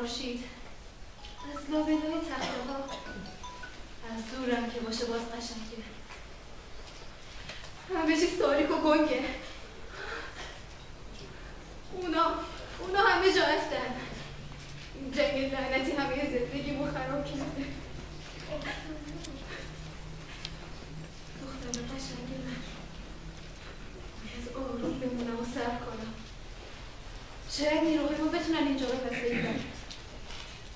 خورشید، از لابلای تخته ها، از دورم که باشه باز قشنگه. همه چیز تاریک و گنگه. اونا همه جا هستن. این جنگ لعنتی همه زندگیمو خراب کرده. دختر قشنگ من، از آروم بمونم و صبر کنم. شاید نیروهای ما بتونن اینجا رو پس بگیرن،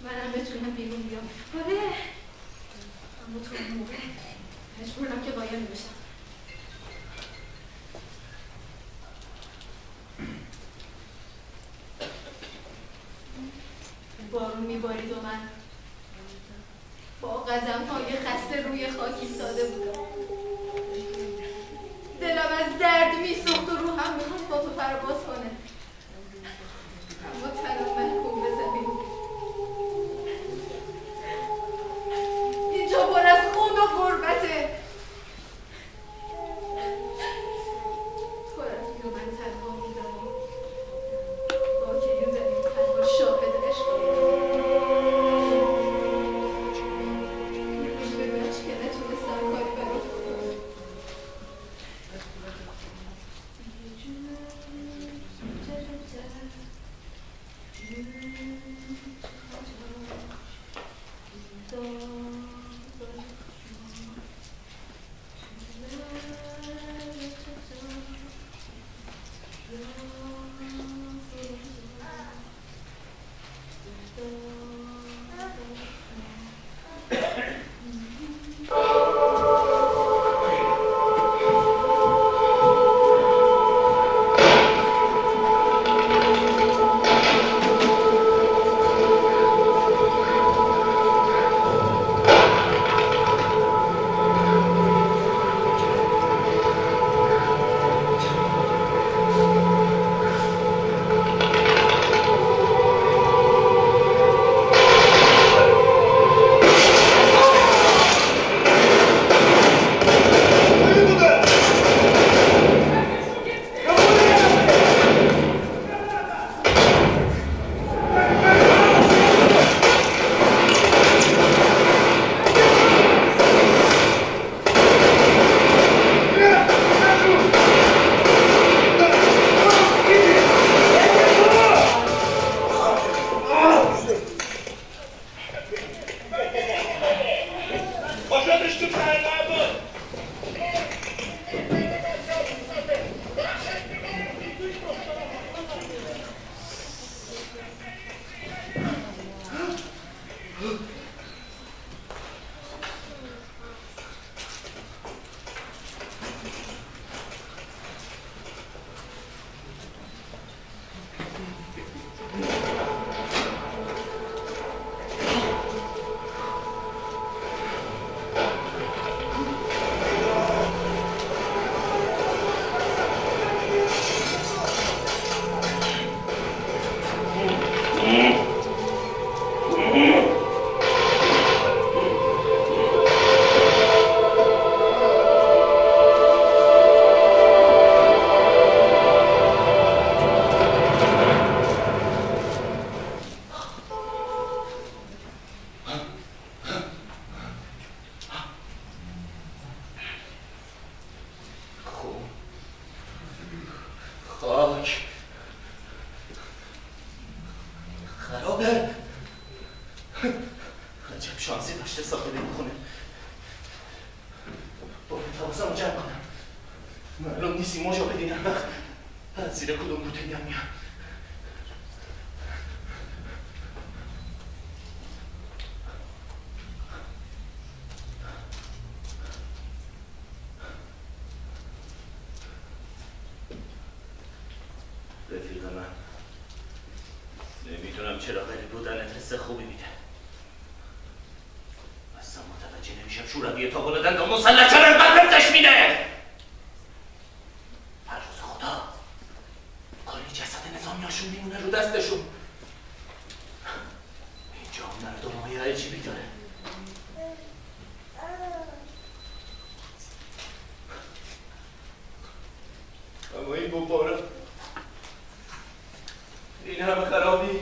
منم بتونم بیرون بیام. آره، اما تو اون موقع مجبورم که قایم بشم. بارون میبارید و من با قدم‌های خسته روی خاک ایستاده بودم. دلم از درد میسوخت و روحم میخواست با تو پرواز کنه، اما تنم محکوم به زمین. اینجا پر از خون و غربته. تو رفتی و من تنها بودم و خاک این زمین تنها شاهد عشقم. چرا ولی بودنت حس خوبی میده. اصلا متوجه نمیشم شورابی تا بلدن و مسلح چرا انقدر بردش میده. هر روز خدا کاری جسد نظامیاشون میمونه رو دستشون. اینجا مردم های عجیبی داره. اما این بمبارا، این همه خرابی،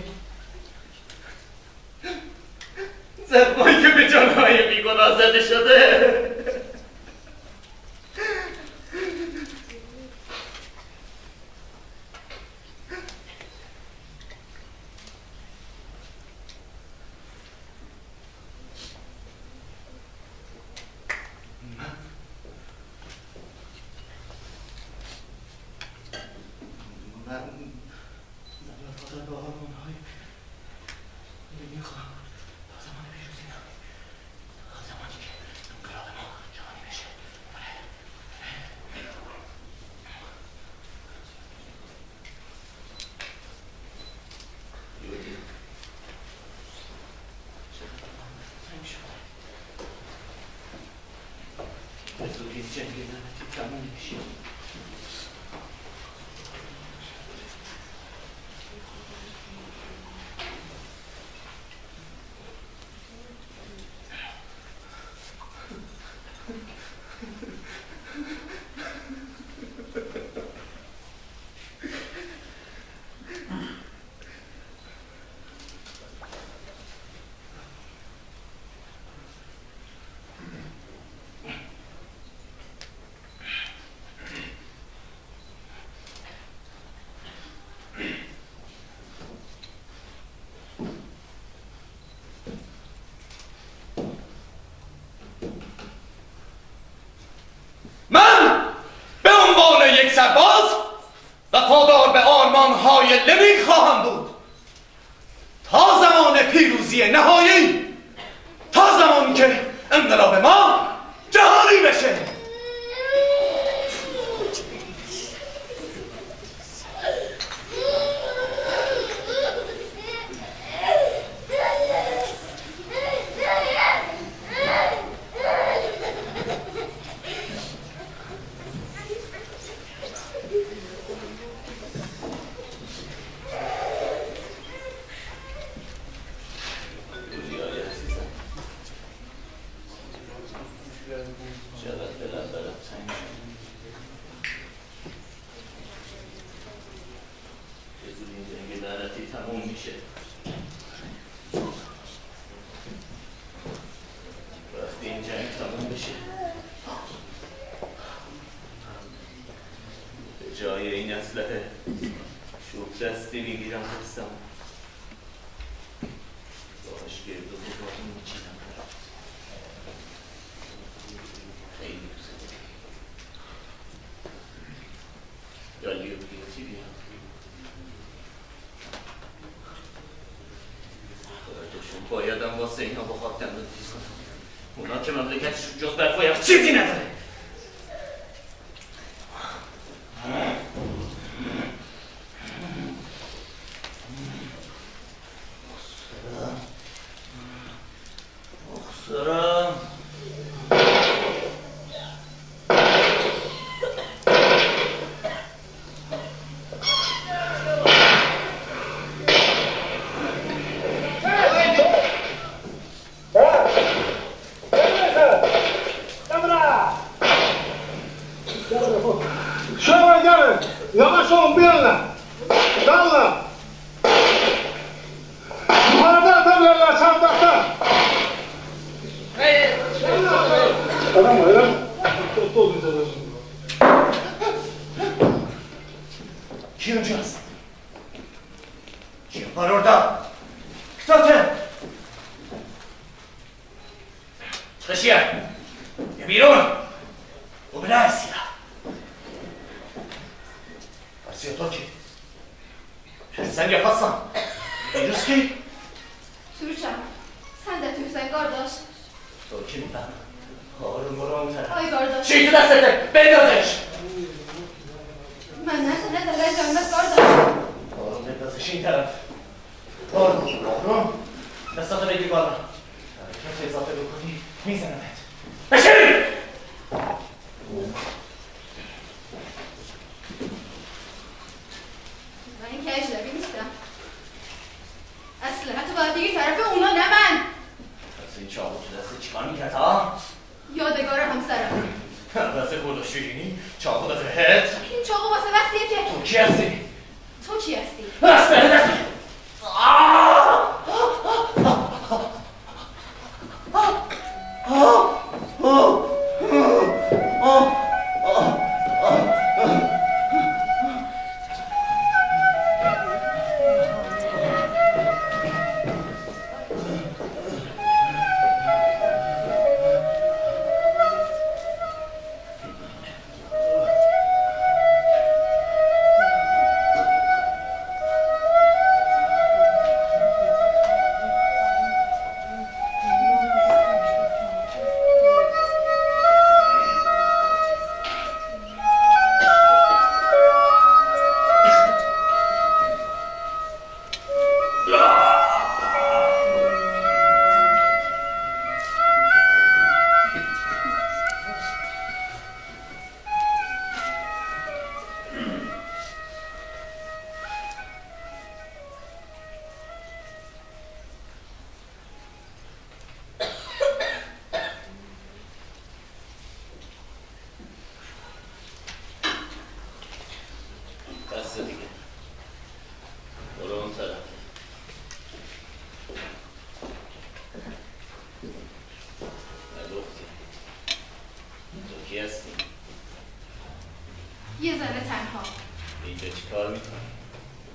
زمان فاطر به آرمان‌های میخواهم تا زمان پیروزی نمی تا زمانی که انقلاب ما جهانی بشه. یودی چقدر تنگ شده به زودی جنگ لعنتی تموم میشه. سرباز وفادار به آرمان‌های لنین خواهم بود تا زمان پیروزی نهایی، تا زمانی که انقلاب ما جهانی بشه. بایدم واسه اینا با خاک دندون تیز کنم. اونا که مملکتشون جز برفای چیزی نداره.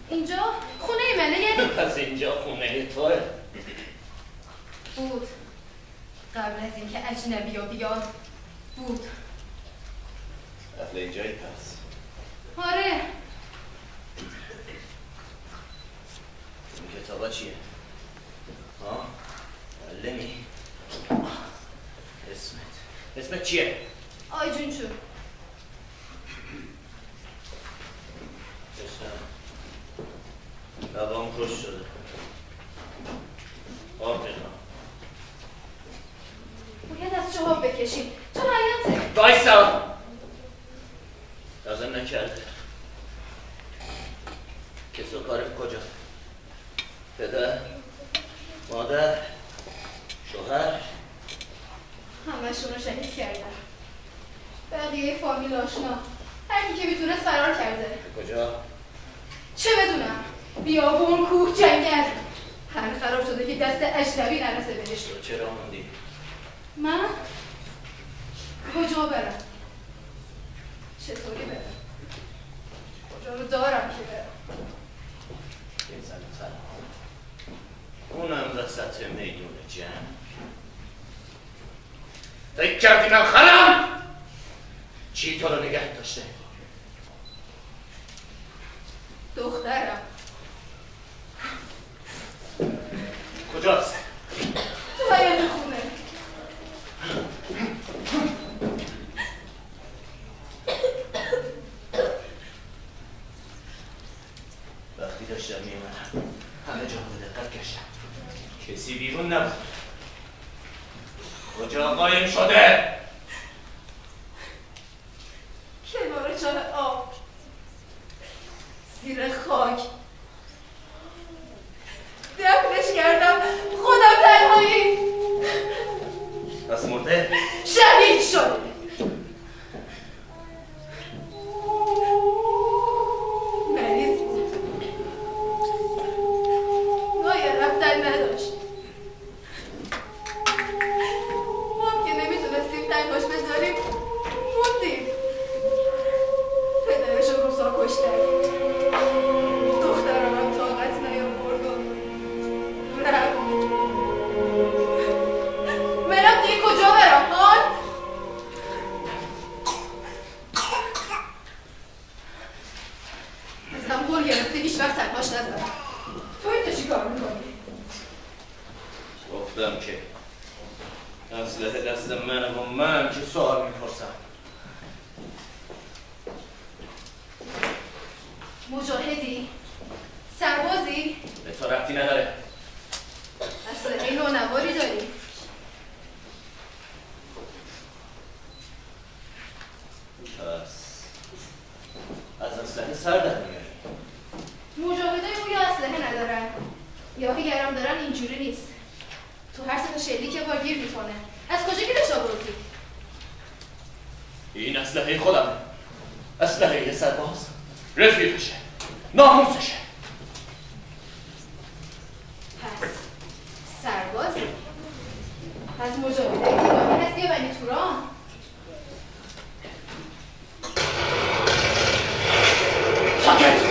اینجا خونه منه یعنی؟ پس اینجا خونه توه؟ بود. قبل از اینکه اجنبی ها بیاد بود. اهل اینجایی پس؟ آره. این کتابا چیه؟ ها؟ معلمی؟ اسمت چیه؟ آی جونچو. بابام کش شده. آب بخوام. باید از چه آب بکشیم؟ تو حیاته. بایستا! لازم نکرده. کس و کارم کجا؟ پدر؟ مادر؟ شوهر؟ همشون رو شهید کردن. بقیه فامیل آشنا. هر کی که میتونست فرار کرده. کجا؟ چه بدونم؟ بیابون، کوه، جنگل. هر خراب شده که دست اجنبی نرسه بهش. تو چرا موندی؟ من؟ کجا برم؟ چطوری برم؟ کجا رو دارم که برم؟ این زن تنها. اونم وسط میدون جنگ. فکر کردی من خرم؟ چی تو رو نگه داشته؟ دخترم. کجاست؟ تو حیات خونه. وقتی داشتم میومدم همه جا رو دقت گشتم. کسی بیرون نبود. کجا قایم شده؟ کنار چاه آب. زیر خاک. دفنش کردم. خودم تنهایی. پس مرده؟ شهید شد. مریض بود. گاهی رفتن نداشت. ما که نمیتونستیم تنهاش بذاریم موندیم. پدرش رو روسا کشتن. دخترم هم طاقت نیاورد و رفت. منم دیگه کجا برم هان؟ ازم قول گرفته هیچ وقت تنهاش نذارم. تو اینجا چی کار میکنی؟ گفتم که اسلحه دست منه و من که سوال میپرسم. مجاهدی؟ سربازی؟ به تو ربطی نداره. اسلحه نونواری داری؟ پس از اسلحه سر در میاری. مجاهدای او یا اسلحه ندارن یا که گرم دارن اینجوری نیست. تو هر سه تا شلیک بار گیر میکنه. از کجا گیرش آوردی؟ این اسلحه خودمه. اسلحه سرباز رفیقشه، ناموسشه. پس سربازی؟ از مجاهدای ایرانی هستی یا بنی توران؟ ساکت!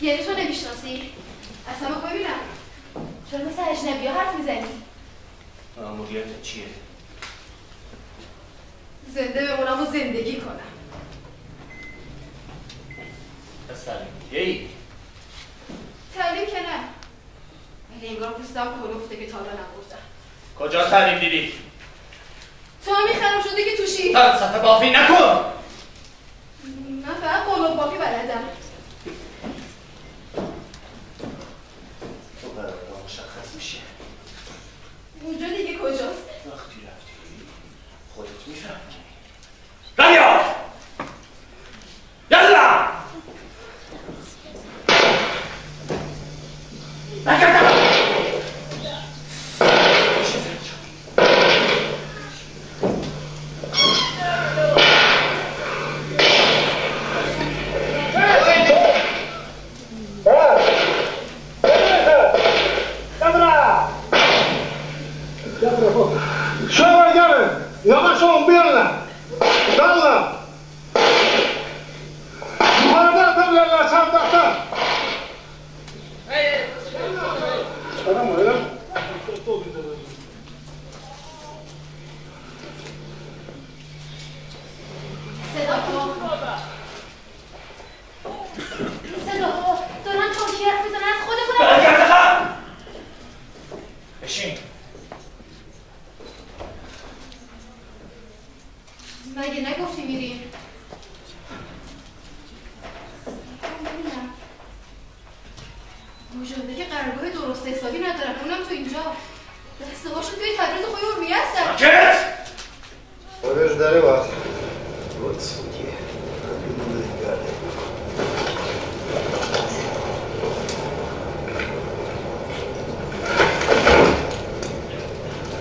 یعنی تو نمیشناسی؟ اصلا ما ببینم چرا مثل اجنبی ها حرف میزنی؟ مأموریتت چیه؟ زنده بمونم و زندگی کنم. پس تعلیم دیدی؟ تعلیم که نه، ولی انگار پوستم کلوفته که تا حالا نبردم. کجا تعلیم دیدی؟ تو همی خراب شده که توشی. فلسفه بافی نکن! من فقط قلوب بافی بلدم.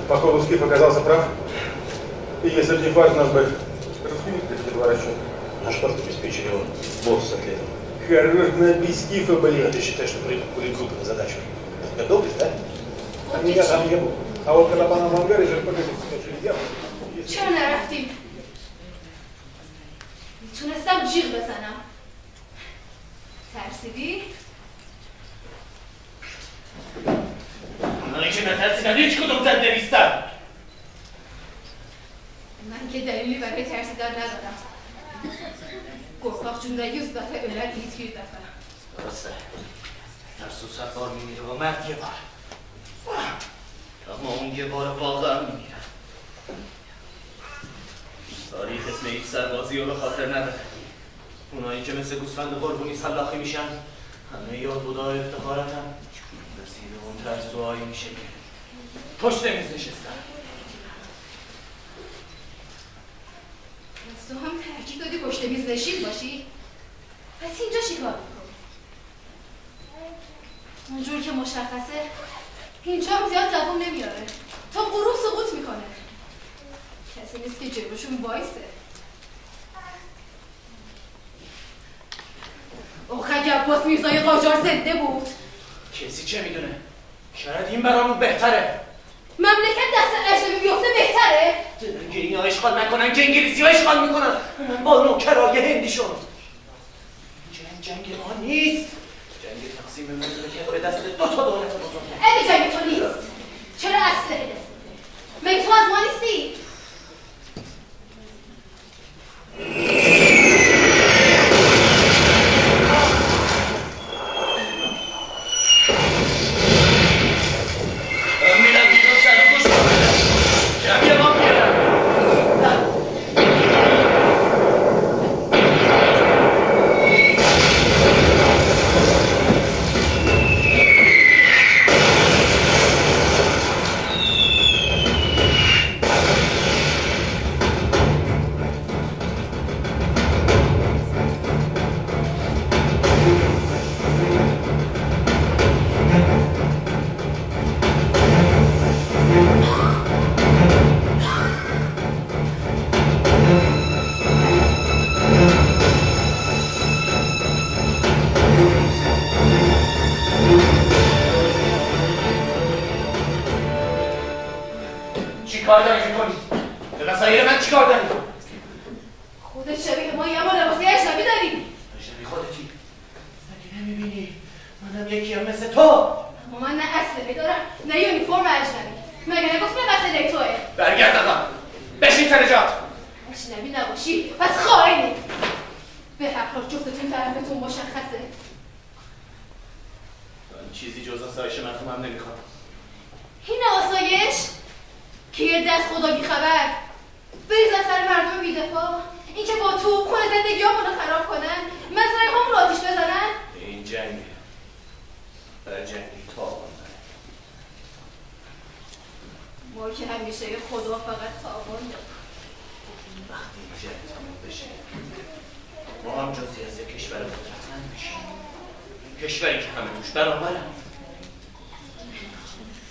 Походу, Скиф оказался прав. И если бы не факт, нас бы разбили перед два расчета. А что обеспечили его босс с ответом? Хорош гнобить Скифа, блин. Ты считаешь, что были группы на задачу? Готовность, да? А меня там не было. А вот когда пана в ангаре, же покажите, что я... چرا نرفتیم؟ میتونستم جیغ بزنم. ترسیدی؟ اونایی که نترسیدن هیچ کدوم زنده نیستن. من که دلیلی برای ترسیدن ندارم. گرفاق جون را 100 دفعه ölən it bir dəfə. درسته. ترسو 100 بار میمیره و مرد یه بار. اما اون یه بار واقعا میمیره. تاریخ اسم هیچ سربازی رو به خاطر نداره. اونایی که مثل گوسفند قربونی سلاخی میشن همه یاد بودای افتخارتن. رسیده اون ترسوهایی میشه که پشت میز نشستن. تو هم ترکیب دادی پشت میز نشین باشی؟ پس اینجا چیکار میکنی؟ اونجور که مشخصه اینجا هم زیاد دوام نمیاره تا غروب سقوط میکنه. کسی نیست که جلوشون وایسه. آخه اگه عباس میرزای قاجار زنده بود کسی چه میدونه؟ شاید این برامون بهتره. مملکت دست اجنبی بیفته بهتره؟ جنگیری ها اشغال نکنن که انگلیسی ها اشغال میکنن. با نوکرای هندیشون. جنگ ما نیست. جنگ تقسیم مملکت به دست 2 تا دولت بزرگه. اگه جنگ تو نیست چرا اسلحه دست میده؟ مگه تو از ما نیستی؟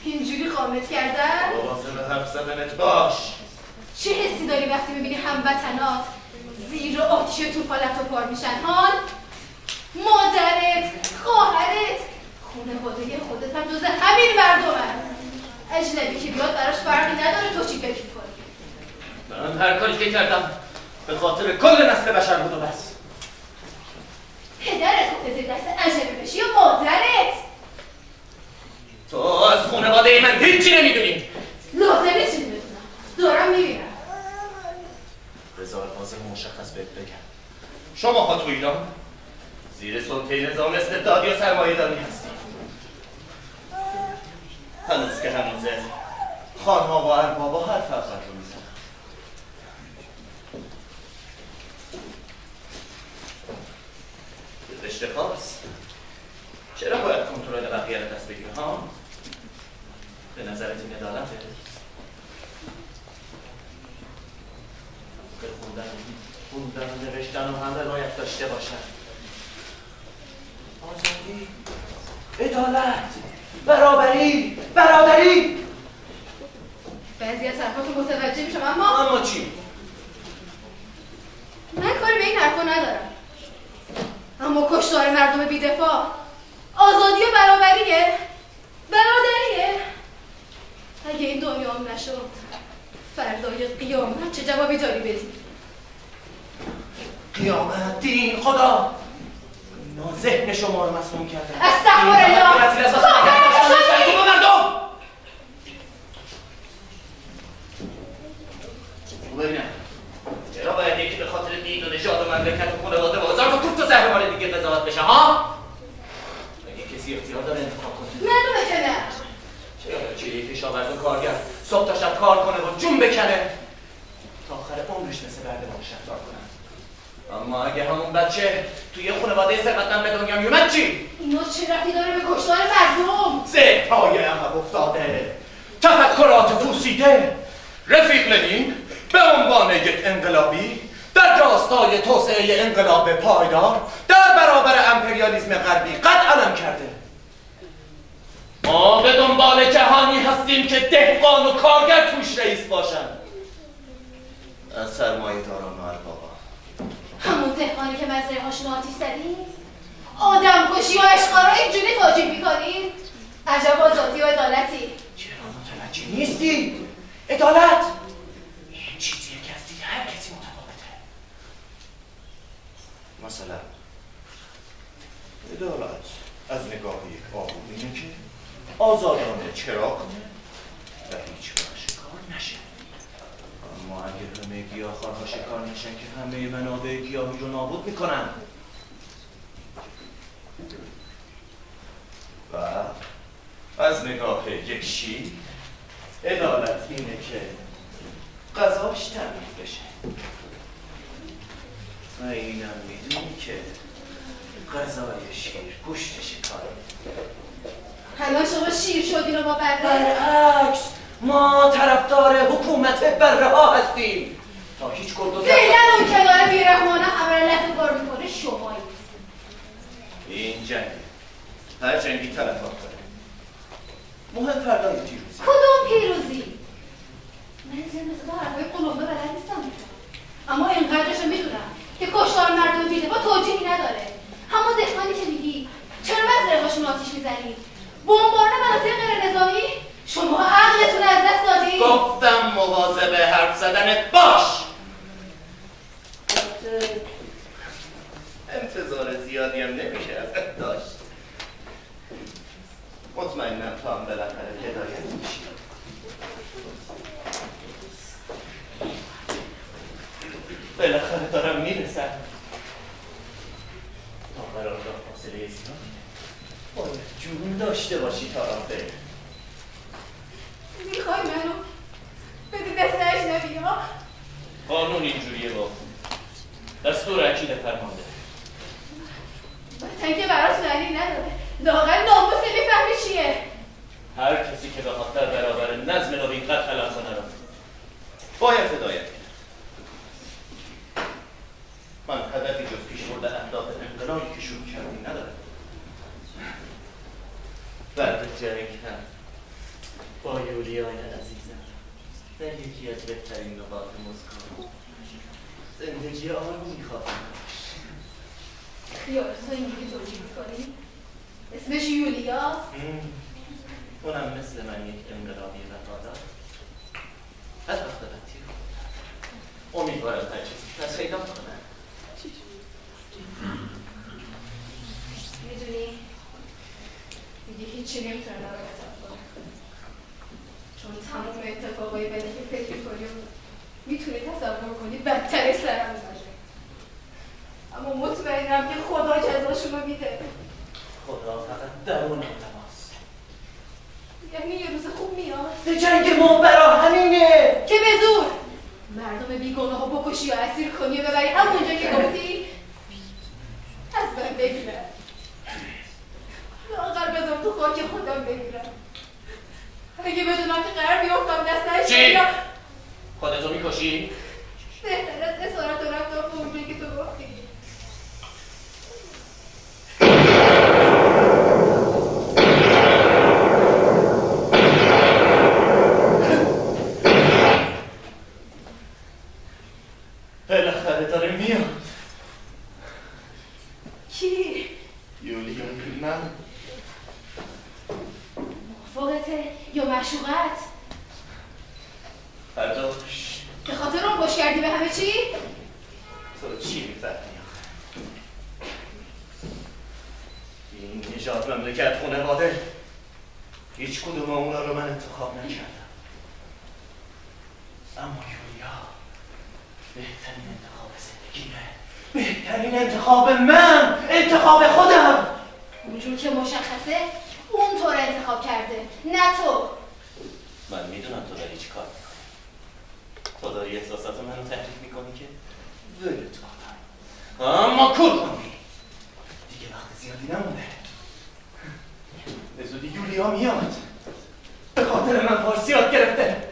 اینجوری قامت کردن؟ مواظب حرف زدنت باش. چه حسی داری وقتی میبینی هموطنات زیر آتیش توپالت و پار میشن؟ هان؟ مادرت، خواهرت، خانواده خودت هم جز همین مردمن. اجنبی که بیاد براش فرقی نداره تو چی فکر می‌کنی؟ من هر کاری که کردم به خاطر کل نسل بشر بود و بس. پدرت خودت دست اجنبی بشی یا مادرت؟ تو از خانواده من هیچی نمیدونی. لازم نیست چیزی بدونم. دارم میبینم. بذار واضح مشخص بهت بگم. شماها تو ایران زیر سلطه نظام استبدادی و سرمایه‌داری هستید. هنوز که هنوزه خانها و اربابا هر فرقت رو میزنن. رشته خاص چرا باید کنترل بقیه رو دست بگیره ها؟ به نظرت این عدالته؟ که خوندن و نوشتن و همه باید داشته باشن. آزادی، عدالت، برابری، برادری. بعضی از حرفاتو متوجه میشم اما چی؟ من کاری به این حرفا ندارم. اما کشتار مردم بی‌دفاع آزادی و برابریه. اگه این دنیام نشد فردای قیامت چه جوابی داری بدی؟ قیامت، دین، خدا اینا ذهن شما رو مسموم کردن. استغفرالله. مردم ببینم چرا باید یکی به خاطر دین و نژاد و مملکت و خانواده و هزار تا کوفت و زهرمار دیگه قضاوت بشه ها؟ اگه کسی اختیار داره انتخاب کنه. معلومه که نه. چرا چه کشاورز و کارگر صبح تا شب کار کنه و جون بکنه تا آخر عمرش مثل برده باش رفتار کنن. اما اگه همون بچه توی خانواده ثروتمند به دنیا میومد چی؟ اینا چه ربطی داره به کشتار مردم؟ ذهن‌های عقب افتاده، تفکرات پوسیده. رفیق لنین به عنوان یک انقلابی در راستای توسعه انقلاب پایدار در برابر امپریالیسم غربی قد علم کرده. ما به دنبال جهانی هستیم که دهقان و کارگر توش رئیس باشن، از سرمایه داران و اربابا. همون دهقانی که مزرعه هاشون آتیش زدید؟ آدم کشی و اشغال رو اینجوری توجیه میکنید؟ عجب آزادی و عدالتی. چرا متوجه نیستی؟ عدالت این چیزیه که از دید هر کسی متفاوته. مثلا عدالت از نگاه یک آهو اینه که آزادانه چرا کنه و هیچ وقت شکار نشه. اما اگه همه گیاهخوارها شکار نشن که همه منابع گیاهی رو نابود میکنن. و از نگاه یک شیر عدالت اینه که غذاش تمیز بشه. و اینم میدونی که غذای شیر گوشت شکاره. حالا شما شیر شدین و ما بره؟ برعکس ما طرفدار حکومت بره‌ها هستیم تا هیچ گرد فعلا اون که داره بیرحمانه همه لطف کار میکنه شمایید. این جنگ هر جنگی تلفات داره. مهم فردای پیروزی. کدوم پیروزی؟ من زیر مثل حرفای قلمبه بلد نیستم میکنم، اما اینقدرشو میدونم که کشتار مردم بی‌دفاع توجیهی نداره. همون دهقانی که میگی چرا مزرعه هاشون آتیش میزنید؟ بمباران مناطق غیر نظامی؟ شما عقلتون از دست دادید؟ گفتم مواظب حرف زدنت باش. انتظار زیادی هم نمیشه ازت داشت. مطمئنم تا هم بالاخره هدایت میشی. بالاخره دارم میرسم. تا قرارگاه فاصله زیادی باید جون داشته باشی تا راه بری. میخوای منو بدی دست اجنبی ها؟ قانون اینجوریه با دستور اکید فرمانده. وطن که برات معنی نداره. لااقل ناموس که میفهمی چیه؟ هر کسی که بخواد در برابر نظم نوین قد خلاف کنه رو باید هدایت کنه. من هدفی جز پیشبرد اهداف انقلابی که شروع کردیم ندارم. بعد جنگ هم با یولیای عزیزم در یکی از بهترین نقاط مسکو زندگی آروم میخواهم خیال تو اینجوری توجیه میکنی؟ اسمش یولیاست؟ اونم مثل من یک انقلابی وفادار از وقت بدی امیدوارم هر چیزی از پیدا کنم میدونی دیگه هیچی نمیتونه ناراحتم کنه چون تمام اتفاقایی بده که فکر کنی میتونی تصور کنی بدترش سرم باشه اما مطمئنم که خدا جزاشونو میده خدا فقط درون آدماست یعنی یه روز خوب میاد به جنگ ما برا همینه که به زور مردم بیگناه رو بکشی و اسیر کنی و ببری همونجا که گفتی از من بگیرم لاغر بذار تو خاک خودم بگیرم اگه بدونم که قرار بیافتم دستش چی؟ خودتو میکشی؟ بهتر از اسارت و رفتار به اونجایی که تو گفتی بالاخره داره میاد کی؟ یولیا من موافقته یا معشوقت؟ هر دوش به خاطر اون گوش کردی به همه چی؟ تو چی میفهمی این نژاد مملکت خانواده هیچ کدوم اونا رو من انتخاب نکردم اما یولیا بهترین انتخاب زندگیمه بهترین انتخاب من انتخاب خودم اونجور که مشخصه اون تو رو انتخاب کرده نه تو من میدونم تو داری چی کار میکنی تو داری احساسات منو تحریک میکنی که ولت کنم اما کل کنی دیگه وقت زیادی نمونده به زودی یولیا میاد به خاطر من فارسی یاد گرفته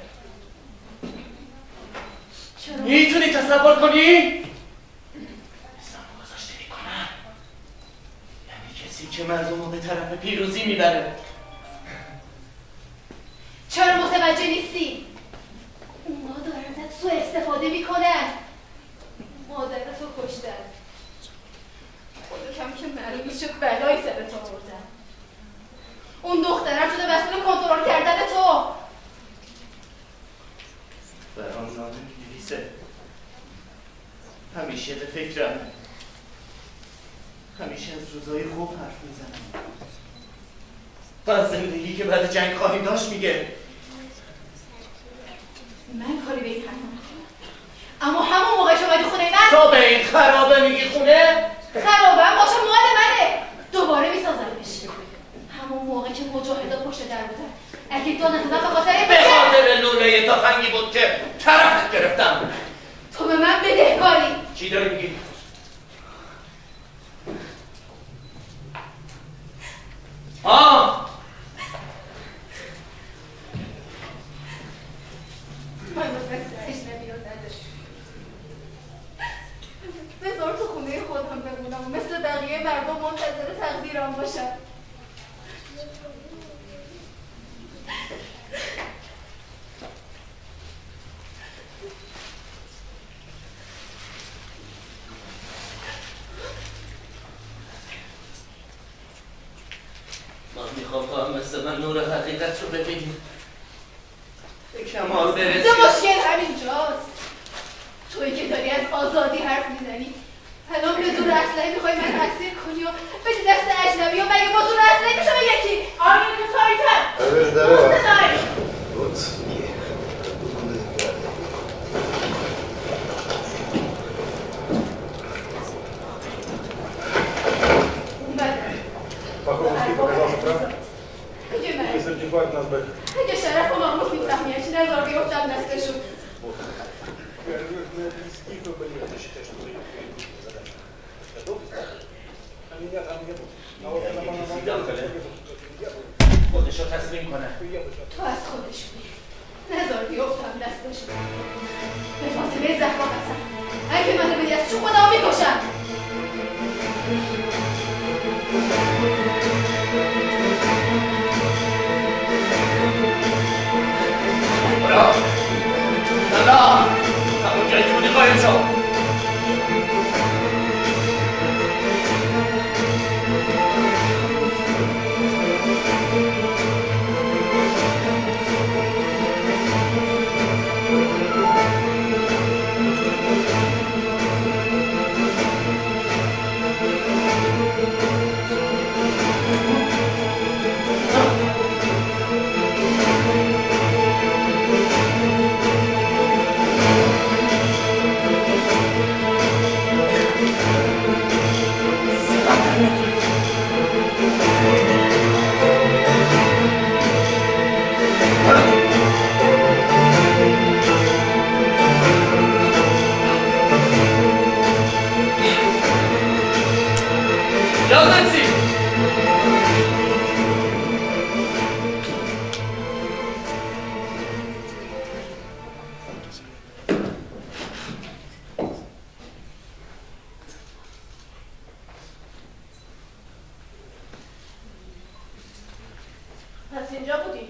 چرا؟ میتونی تصور کنی؟ اسمم گذاشته میکنم یعنی کسی که مردم رو به طرف پیروزی میبره چرا متوجه نیستی؟ اونا دارن از تو استفاده میکنن مادرتو کشتن خدا کم که معلوم نیست چه بلایی سرت آوردن اون دخترم شده مسئول کنترل کردن تو برام نامه می‌نویسه همیشه به فکرم همیشه از روزای خوب حرف میزنم از زندگی که بعد جنگ خواهی داشت میگه من کاری به این حرف نمی‌کنم اما همون موقع که اومدی خونه من تو به این خرابه میگی خونه؟ خرابم باشه مال منه دوباره میسازمش همون موقع که مجاهدا پشت در بودن اگه تو نزدم به خاطر این به خاطر لوله تفنگی بود که طرفت گرفتم تو به من بدهکاری چی داری میگی؟ من مثل اجنبی رو نداشت بذار تو خونه خودم بمونم و مثل بقیه مردم منتظر تقدیرم باشم من میخوام تو هم مثل من نور حقیقت رو ببینی به کمال برسی ده مشکل همینجاست توی که داری از آزادی حرف میزنی الان به زور اسلحه میخوای من اسیر کنی و بدی دست اجنبی و مگه با زور اسلحه میشه یکی آره که تایتن داره Паковский показался прав. Если бы не факт, нас бы... اگه شرف و ناموس میفهمی چی نظر بیفتم دستشون Ты считаешь, что ты задача? Готов? А меня там нету. А вот خودشو تسلیم کنه تو از خودشونی نظر بیفتم دستشون به فاطمه زهرا قسم اگه منو بدی از چون خودم میکشم پس اینجا بودی؟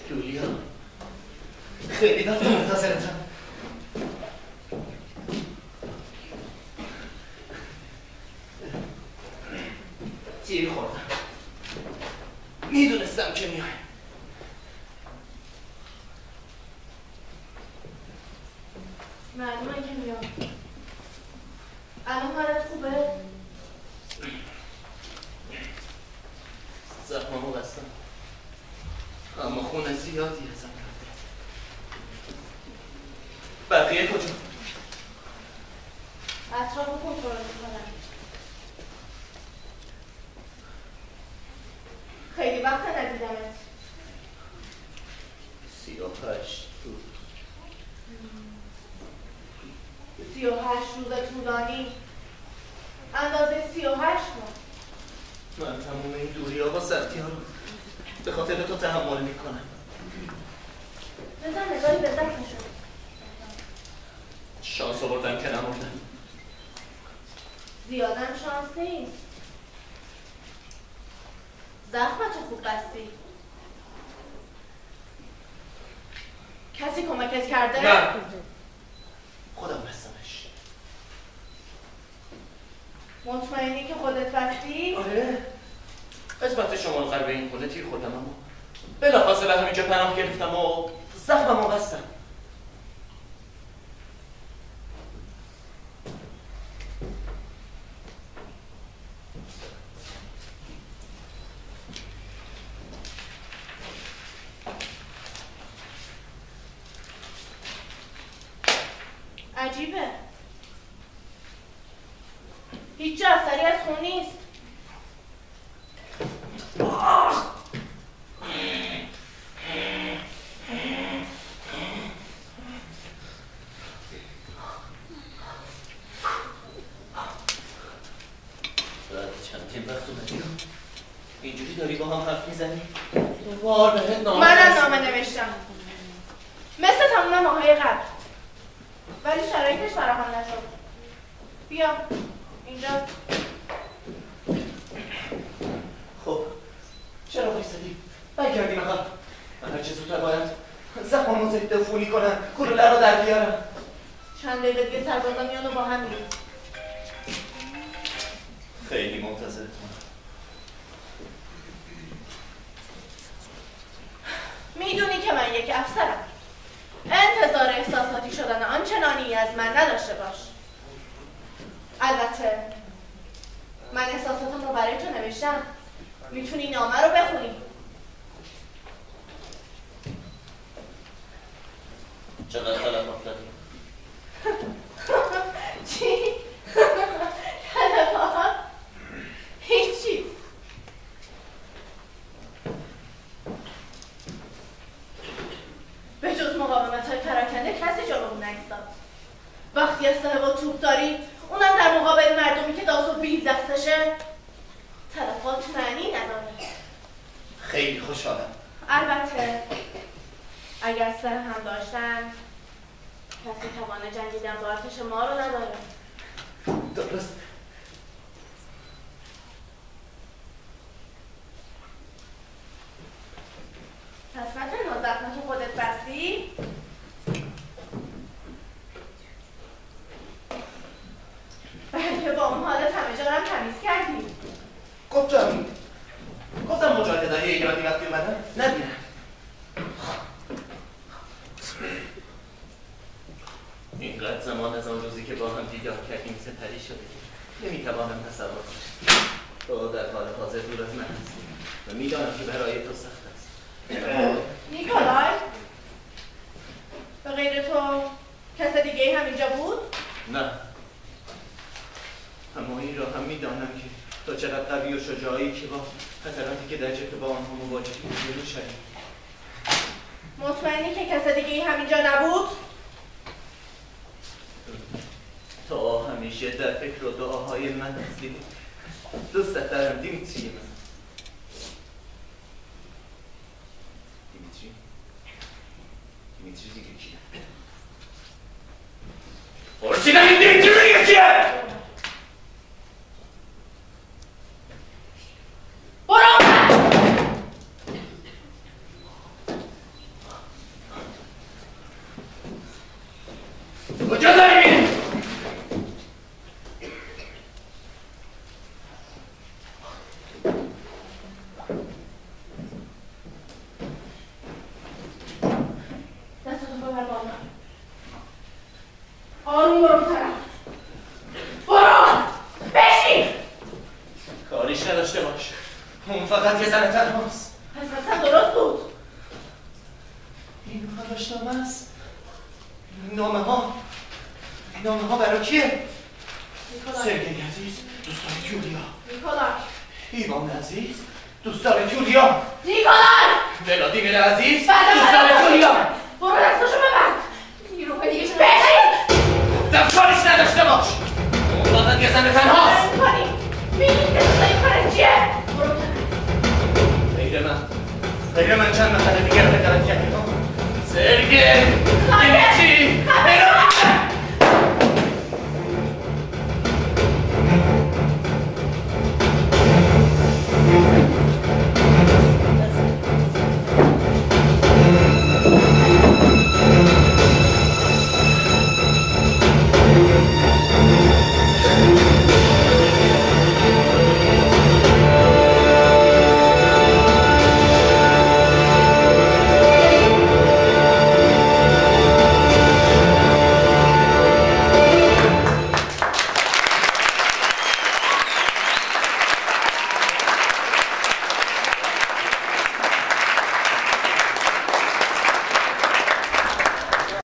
لولیا خیلی وقت منتظرتم. تیر خوردم. میدونستم که میای. معلومه که میام. الان حالت خوبه؟ زخممو بستم اما خون زیادی ازم رفته. بقیه کجا؟ اطراف رو کنترل میکنم. خیلی وقت ندیدمت. 38 روز. 38 روز طولانی. اندازه 38 ماه. من تموم این دوری ها و سختی ها رو به خاطر تو تحمل میکنم. بزن نگاهی به زخمشون. شانس آوردم که نموندم. زیادم شانس نیست. زخمتو خوب بستی. کسی کمکت کرده؟ نه خودم بستمش. مطمئنی که خودت بستی؟ آره قسمت شمال غرب این خونه تیر خوردم اما بلافاصله همینجا پناه گرفتم و زخممو بستم. عجیبه. هیچ جا اثری از خون نیست. چندین وقت اومدی اینجوری داری با هم حرف میزنی؟ دوبار بهت نامه منم نامه نوشتم مثل تمام ماهای قبل، ولی شرایطش فراهم نشد. بیا اینجا. خب چرا بایستدی؟ برگردیم عقب. من هرچه زودتر باید زخممو ضد عفونی کنم، گلوله رو در بیارم. چند دقیقه دیگه سربازا میان و با هم میریم. خیلی منتظرتم. میدونی که من یک افسرم. انتظار احساساتی شدن آنچنانی از من نداشته باش. البته من احساساتم رو برای تو نوشتم. میتونی نامه رو بخونی. چقدر تلفات دادی؟ چی؟ تلفات؟ هیچی. به جز مقاومت‌های پراکنده کسی جلوم نایستاد. وقتی اسلحه با توپ داری، اونم در مقابل مردمی که داس و بیل دستشه، تلفات معنی نداره. خیلی خوشحالم. البته اگر اسلحه هم داشتن، کسی توان جنگیدن با ارتش ما رو نداره. درست. قسمت نازخمه که خودت بستی؟ بلکه با اون حالت همه جا هم تمیز کردی. گفتم مجاهدهای ایرانی وقتی اومدن نبینن. اینقدر زمان از آن روزی که با هم دیدار کردیم سپری شده که نمیتوانم تصور کنم. تو در حال حاضر دور از من هستی و میدانم که برای تو سخت است. نیکولای، به غیر تو کس دیگه هم اینجا بود؟ نه، اما این را هم میدانم که تو چقدر قوی و شجاعی که با خطراتی که در جبهه با آنها مواجهی جلو شوی. مطمئنی که کس دیگه هم اینجا نبود؟ تو همیشه در فکر و دعاهای من هستی. دوستت دارم دیمیتری من. دیمیتری دیگه کیه؟ پرسیدم این دیمیتری دیگه کیه؟ برو! دستتو ببر بالا. آروم برو طرف. برو! بشین! کاریش نداشته باش. اون فقط یه زن تنهاست. پس اصلا درست بود. این خواهشنامه است. نامه ها برای کیه؟ سرگی عزیز، دوستان جولیا. نیکولای. ایوان عزیز، دوستان جولیا. نیکولای! ولادیمیر عزیز، دوستان جولیا. برو دستاشو ببر. نیروهای دیگه شو بشین! کاریش نداشته باش. اون فقط یه زن تنهاست. کنی. ببین که این کار چیه؟